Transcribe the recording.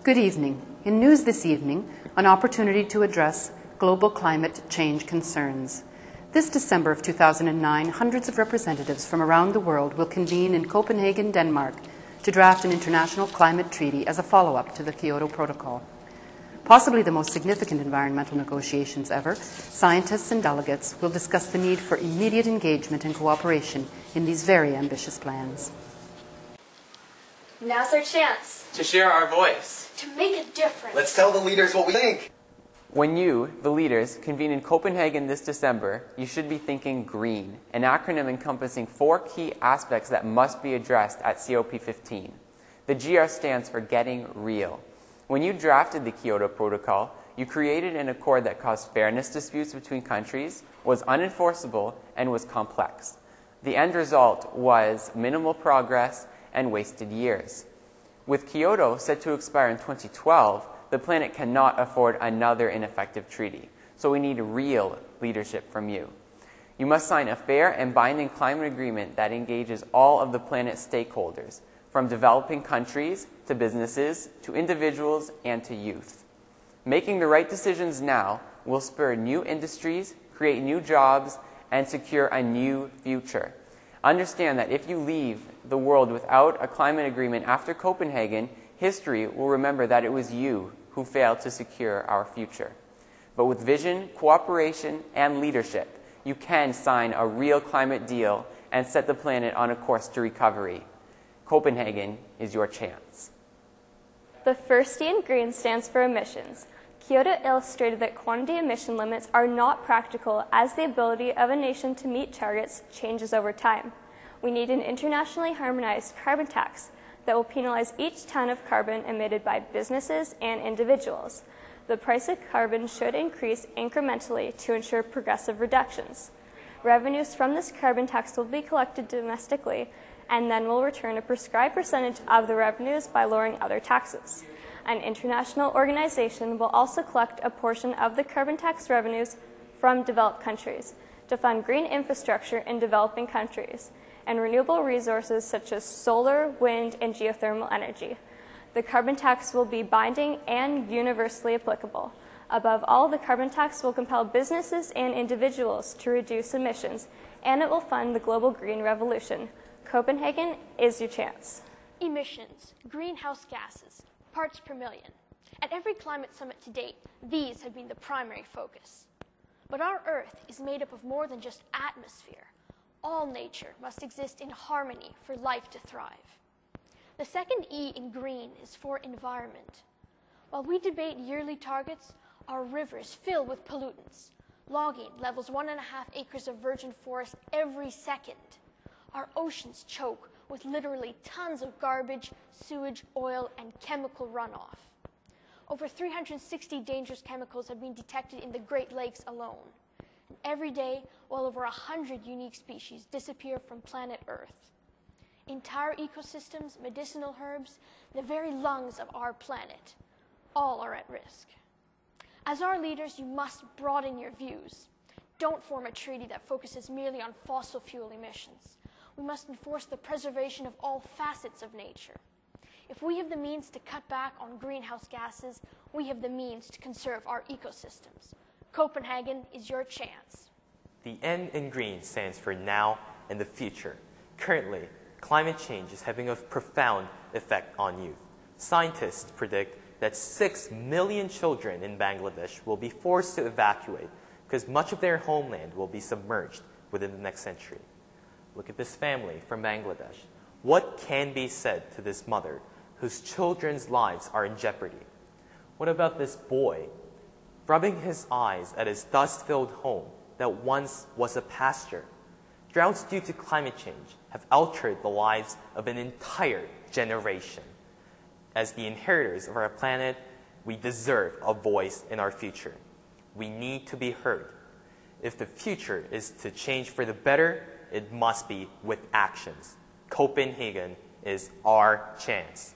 Good evening. In news this evening, an opportunity to address global climate change concerns. This December of 2009, hundreds of representatives from around the world will convene in Copenhagen, Denmark, to draft an international climate treaty as a follow-up to the Kyoto Protocol. Possibly the most significant environmental negotiations ever, scientists and delegates will discuss the need for immediate engagement and cooperation in these very ambitious plans. Now's our chance to share our voice, to make a difference. Let's tell the leaders what we think. When you, the leaders, convene in Copenhagen this December, you should be thinking GREEN, an acronym encompassing 4 key aspects that must be addressed at COP15. The GR stands for Getting Real. When you drafted the Kyoto Protocol, you created an accord that caused fairness disputes between countries, was unenforceable, and was complex. The end result was minimal progress and wasted years. With Kyoto set to expire in 2012, the planet cannot afford another ineffective treaty, so we need real leadership from you. You must sign a fair and binding climate agreement that engages all of the planet's stakeholders, from developing countries to businesses to individuals and to youth. Making the right decisions now will spur new industries, create new jobs, and secure a new future. Understand that if you leave the world without a climate agreement after Copenhagen, history will remember that it was you who failed to secure our future. But with vision, cooperation, and leadership, you can sign a real climate deal and set the planet on a course to recovery. Copenhagen is your chance. The first E in GREEN stands for emissions. Kyoto illustrated that quantity emission limits are not practical as the ability of a nation to meet targets changes over time. We need an internationally harmonized carbon tax that will penalize each ton of carbon emitted by businesses and individuals. The price of carbon should increase incrementally to ensure progressive reductions. Revenues from this carbon tax will be collected domestically and then will return a prescribed percentage of the revenues by lowering other taxes. An international organization will also collect a portion of the carbon tax revenues from developed countries to fund green infrastructure in developing countries and renewable resources such as solar, wind, and geothermal energy. The carbon tax will be binding and universally applicable. Above all, the carbon tax will compel businesses and individuals to reduce emissions, and it will fund the global green revolution. Copenhagen is your chance. Emissions, greenhouse gases, parts per million. At every climate summit to date, these have been the primary focus. But our Earth is made up of more than just atmosphere. All nature must exist in harmony for life to thrive. The second E in GREEN is for environment. While we debate yearly targets, our rivers fill with pollutants. Logging levels 1.5 acres of virgin forest every second. Our oceans choke with literally tons of garbage, sewage, oil, and chemical runoff. Over 360 dangerous chemicals have been detected in the Great Lakes alone. And every day, well over 100 unique species disappear from planet Earth. Entire ecosystems, medicinal herbs, the very lungs of our planet, all are at risk. As our leaders, you must broaden your views. Don't form a treaty that focuses merely on fossil fuel emissions. We must enforce the preservation of all facets of nature. If we have the means to cut back on greenhouse gases, we have the means to conserve our ecosystems. Copenhagen is your chance. The N in GREEN stands for now and the future. Currently, climate change is having a profound effect on youth. Scientists predict that 6 million children in Bangladesh will be forced to evacuate because much of their homeland will be submerged within the next century. Look at this family from Bangladesh. What can be said to this mother whose children's lives are in jeopardy? What about this boy rubbing his eyes at his dust-filled home that once was a pasture? Droughts due to climate change have altered the lives of an entire generation. As the inheritors of our planet, we deserve a voice in our future. We need to be heard. If the future is to change for the better, it must be with actions. Copenhagen is our chance.